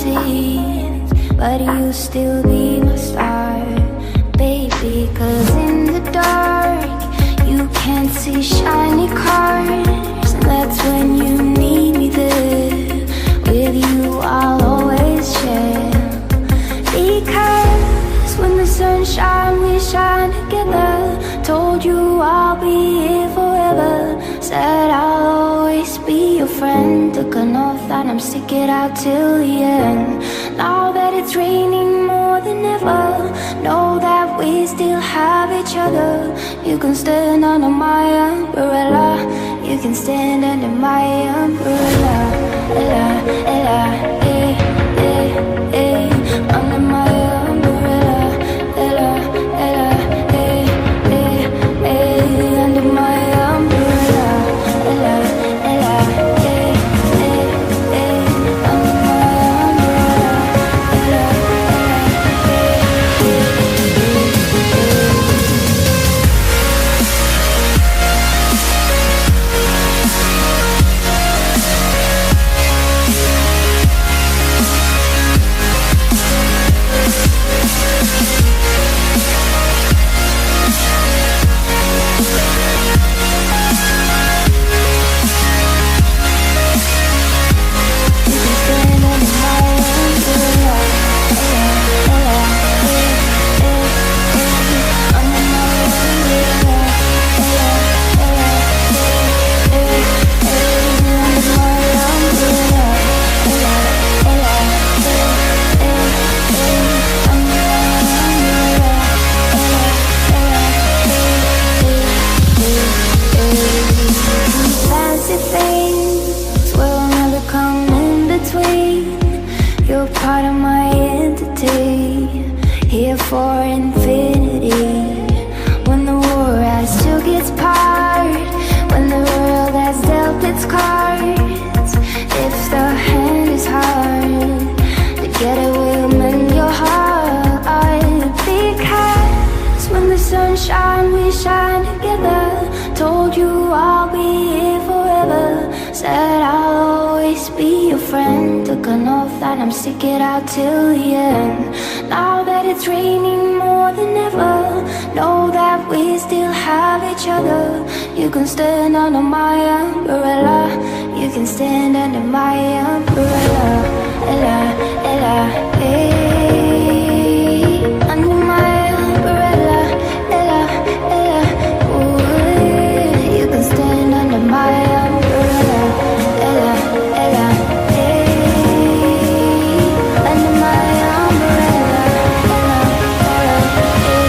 seas, but you still be my star, baby. 'Cause in the dark you can't see shiny cars, and that's when you need me there. With you I'll always share, because when the sun shines we shine together. Told you I'll be here forever, said I'll always be your friend. Took an oath that I'm stick it out till the end. Now that it's raining more than ever, know that we still have each other. You can stand under my umbrella, you can stand under my umbrella, ella, ella, eh, eh, eh, under my umbrella, ella, ella, eh, eh, eh, under my umbrella, ella, ella, eh, eh, eh, under my umbrella, ella, part of my entity, here for infinity. When the war has took its part, when the world has dealt its cards, if the hand is hard, together we'll mend your heart. Because when the sun shines we shine together. Told you I'll be here forever, said I'll always be your friend. Took an oath that I'm stick it out till the end. Now that it's raining more than ever, know that we still have each other. You can stand under my umbrella, you can stand under my umbrella, ella, ella, hey, under my umbrella, ella, ella, ooh, you can stand under my umbrella, ella, ella, hey, under my umbrella, ella, ella, hey,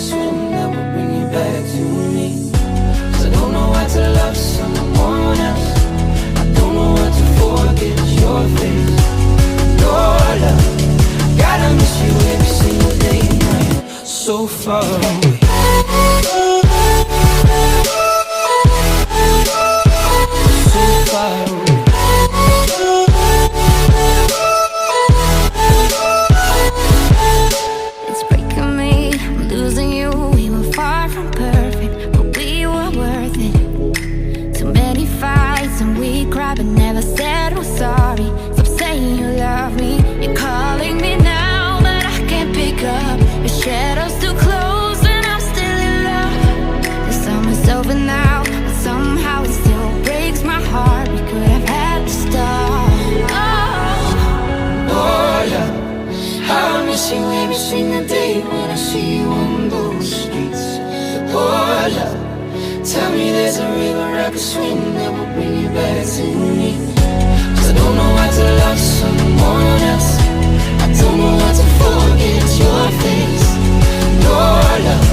swim that will bring you back to me. 'Cause I don't know how to love someone else. I don't know how to forget your face. Your love, gotta miss you every single day and night. So far away. So far away. It's breaking me, I'm losing you. We were far from perfect, but we were worth it. Too many fights and we cried but never said we're sorry. Stop saying you love me, you're calling me now, but I can't pick up. Your shadow's too close and I'm still in love. The summer's over now, but somehow it still breaks my heart. We could have had the start. Oh, love, how I miss you every single day when I see you on those streets. Oh, love, tell me there's a river I could swim that will bring you back to me. 'Cause I don't know how to love someone else. I don't know how to forget your face. Your love,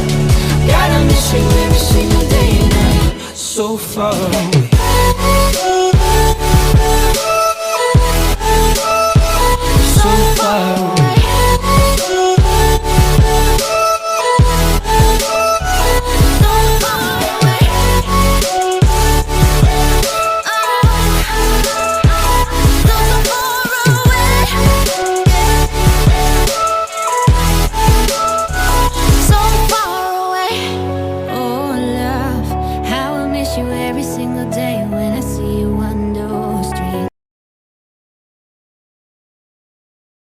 gotta miss you every single day and night. So far away. So far away. You every single day when I see you.